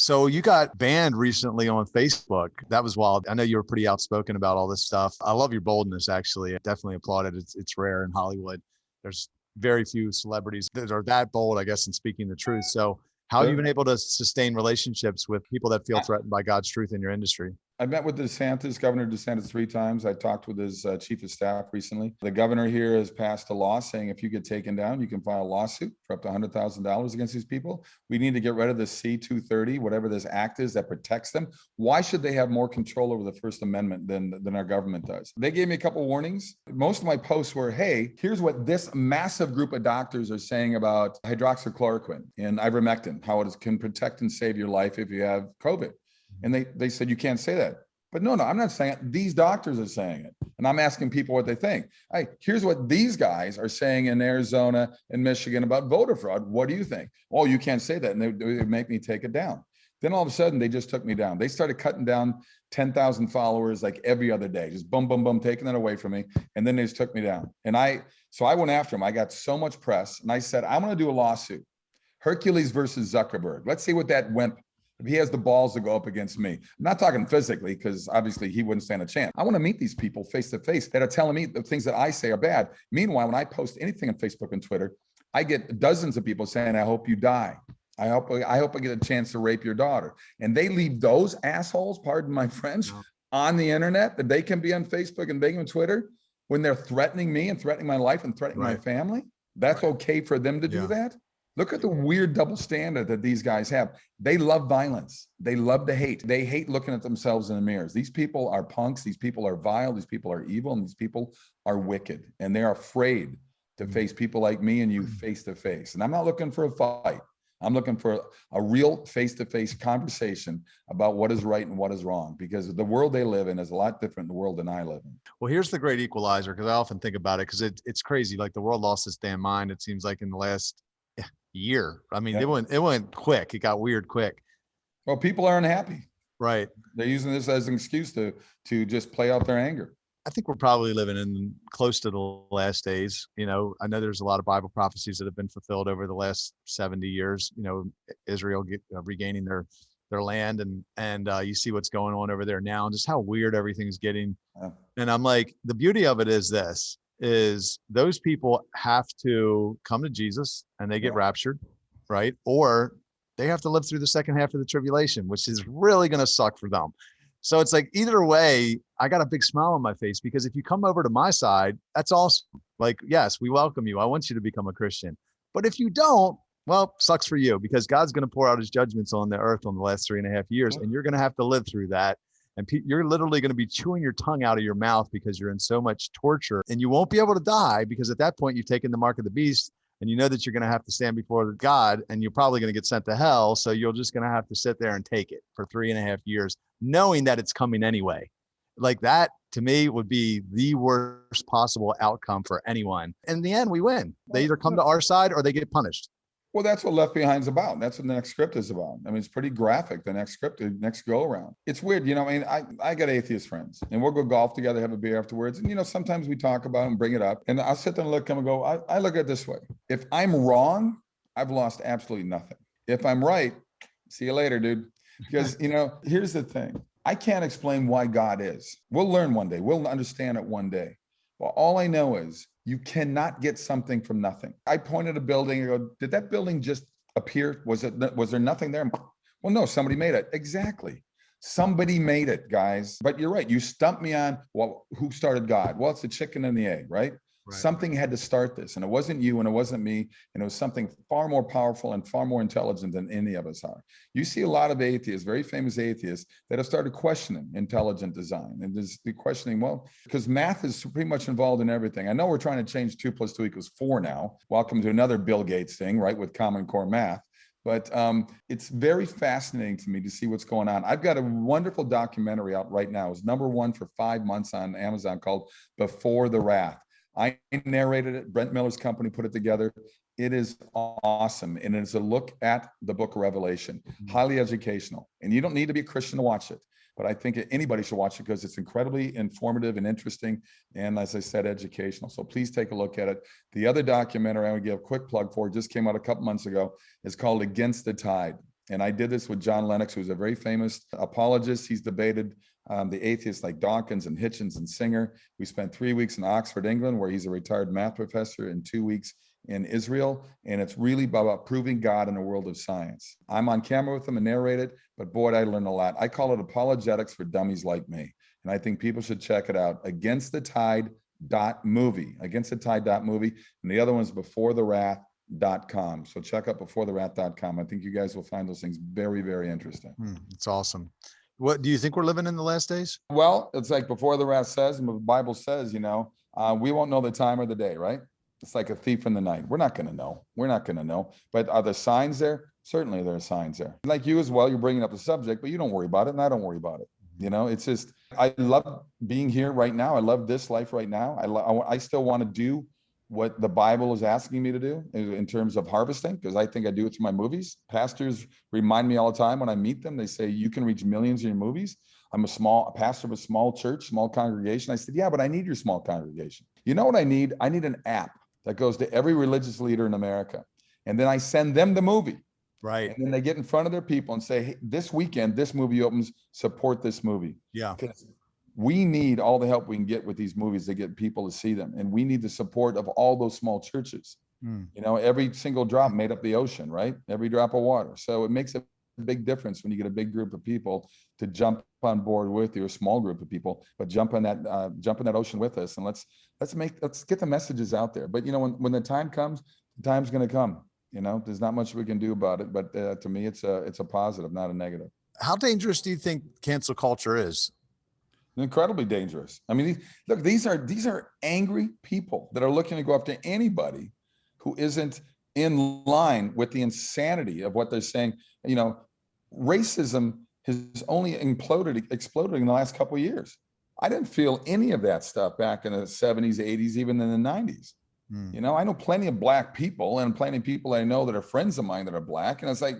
So you got banned recently on Facebook. That was wild. I know you were pretty outspoken about all this stuff. I love your boldness, actually. I definitely applaud it. It's rare in Hollywood. There's very few celebrities that are that bold, I guess, in speaking the truth. So how have you been Sure. able to sustain relationships with people that feel threatened by God's truth in your industry? I met with Governor DeSantis 3 times. I talked with his chief of staff recently. The governor here has passed a law saying if you get taken down, you can file a lawsuit for up to $100,000 against these people. We need to get rid of the C-230, whatever this act is that protects them. Why should they have more control over the First Amendment than our government does? They gave me a couple warnings. Most of my posts were, hey, here's what this massive group of doctors are saying about hydroxychloroquine and ivermectin, how it can protect and save your life if you have COVID. And they said, you can't say that. But no, I'm not saying it. These doctors are saying it. And I'm asking people what they think. Hey, here's what these guys are saying in Arizona and Michigan about voter fraud. What do you think? Oh, you can't say that. And they make me take it down. Then all of a sudden, they just took me down. They started cutting down 10,000 followers like every other day, just boom, boom, boom, taking that away from me. And then they just took me down. So I went after them. I got so much press. And I said, I'm going to do a lawsuit. Hercules versus Zuckerberg. Let's see what that wimp, if he has the balls to go up against me. I'm not talking physically, because obviously he wouldn't stand a chance. I want to meet these people face to face that are telling me the things that I say are bad. Meanwhile, when I post anything on Facebook and Twitter, I get dozens of people saying, I hope you die. I hope I get a chance to rape your daughter. And they leave those assholes, pardon my French, on the internet, that they can be on Facebook and they can on Twitter when they're threatening me and threatening my life and threatening my family. That's okay for them to do that? Look at the weird double standard that these guys have. They love violence. They love to hate. They hate looking at themselves in the mirrors. These people are punks. These people are vile. These people are evil. And these people are wicked. And they're afraid to face people like me and you face to face. And I'm not looking for a fight. I'm looking for a real face-to-face conversation about what is right and what is wrong, because the world they live in is a lot different than the world than I live in. Well, here's the great equalizer, because I often think about it, because it's crazy. Like, the world lost its damn mind, it seems like, in the last year. I mean, it went quick. It got weird quick. Well, people are unhappy. Right. They're using this as an excuse to just play out their anger. I think we're probably living in close to the last days. You know, I know there's a lot of Bible prophecies that have been fulfilled over the last 70 years, you know, Israel regaining their land, and you see what's going on over there now and just how weird everything's getting. And I'm like, the beauty of it is this, is those people have to come to Jesus and they get raptured, right? Or they have to live through the second half of the tribulation, which is really going to suck for them. So it's like, either way, I got a big smile on my face, because if you come over to my side, that's awesome. Like, yes, we welcome you. I want you to become a Christian. But if you don't, well, sucks for you, because God's going to pour out his judgments on the earth on the last 3.5 years, and you're going to have to live through that. And you're literally going to be chewing your tongue out of your mouth because you're in so much torture, and you won't be able to die, because at that point you've taken the mark of the beast, and you know that you're going to have to stand before God, and you're probably going to get sent to hell. So you're just going to have to sit there and take it for 3.5 years, knowing that it's coming anyway. Like, that to me would be the worst possible outcome for anyone. In the end, we win. They either come to our side or they get punished. Well, that's what Left Behind's about. That's what the next script is about. I mean, it's pretty graphic, the next script, the next go around. It's weird, you know, I mean, I got atheist friends, and we'll go golf together, have a beer afterwards. And, you know, sometimes we talk about it and bring it up, and I'll sit there and look at them and go, I look at it this way. If I'm wrong, I've lost absolutely nothing. If I'm right, see you later, dude. Because, you know, here's the thing. I can't explain why God is. We'll learn one day. We'll understand it one day. Well, all I know is you cannot get something from nothing. I pointed a building and go, did that building just appear? Was there nothing there? Well, no, somebody made it. Exactly. Somebody made it, guys. But you're right. You stumped me on, well, who started God? Well, it's the chicken and the egg, right? Something had to start this, and it wasn't you and it wasn't me, and it was something far more powerful and far more intelligent than any of us are. You see a lot of atheists, very famous atheists, that have started questioning intelligent design, and just be questioning, well, because math is pretty much involved in everything. I know we're trying to change 2 + 2 = 4 now. Welcome to another Bill Gates thing, right, with Common Core math. But it's very fascinating to me to see what's going on. I've got a wonderful documentary out right now. It's #1 for 5 months on Amazon, called Before the Wrath. I narrated it. Brent Miller's company put it together. It is awesome. And it's a look at the book of Revelation, highly educational. And you don't need to be a Christian to watch it, but I think anybody should watch it because it's incredibly informative and interesting. And as I said, educational. So please take a look at it. The other documentary I would give a quick plug for, just came out a couple months ago, is called Against the Tide. And I did this with John Lennox, who's a very famous apologist. He's debated the atheists like Dawkins and Hitchens and Singer. We spent 3 weeks in Oxford, England, where he's a retired math professor, and 2 weeks in Israel. And it's really about proving God in a world of science. I'm on camera with him and narrate it, but boy, I learned a lot. I call it apologetics for dummies like me. And I think people should check it out. Against the Tide movie, Against the Tide movie. And the other one's beforethewrath.com. So check out beforethewrath.com. I think you guys will find those things very, very interesting. It's awesome. What do you think we're living in the last days? Well, it's like Before the Wrath says, and the Bible says, we won't know the time or the day, right? It's like a thief in the night. We're not going to know. We're not going to know. But are there signs there? Certainly there are signs there. Like you as well, you're bringing up the subject, but you don't worry about it, and I don't worry about it. It's just, I love being here right now. I love this life right now. I still want to do what the Bible is asking me to do in terms of harvesting, because I think I do it through my movies. Pastors remind me all the time when I meet them, they say, you can reach millions in your movies. I'm a pastor of a small church, small congregation. I said, yeah, but I need your small congregation. You know what I need? I need an app that goes to every religious leader in America. And then I send them the movie. Right. And then they get in front of their people and say, hey, this weekend, this movie opens, support this movie. Yeah. Because we need all the help we can get with these movies to get people to see them. And we need the support of all those small churches. Every single drop made up the ocean, right? Every drop of water. So it makes a big difference when you get a big group of people to jump on board with you, a small group of people, but jump in that ocean with us. And let's get the messages out there. But when the time comes, the time's going to come. There's not much we can do about it, but to me, it's a positive, not a negative. How dangerous do you think cancel culture is? Incredibly dangerous. I mean, these are angry people that are looking to go after anybody who isn't in line with the insanity of what they're saying. Racism has only exploded in the last couple of years. I didn't feel any of that stuff back in the 70s, 80s, even in the 90s. I know plenty of Black people and plenty of people I know that are friends of mine that are Black. And it's like,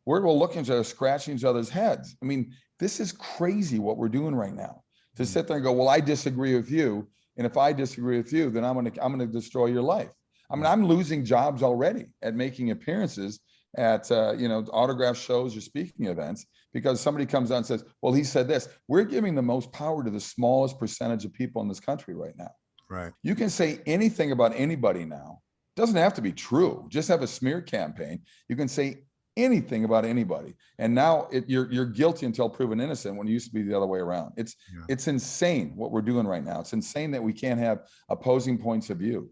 we're all looking at each other, scratching each other's heads. I mean, this is crazy what we're doing right now. To sit there and go, well, I disagree with you. And if I disagree with you, then I'm gonna destroy your life. I mean, I'm losing jobs already at making appearances at autograph shows or speaking events because somebody comes out and says, well, he said this. We're giving the most power to the smallest percentage of people in this country right now. Right. You can say anything about anybody now. It doesn't have to be true. Just have a smear campaign. You can say anything about anybody. And now you're guilty until proven innocent when it used to be the other way around. It's insane what we're doing right now. It's insane that we can't have opposing points of view.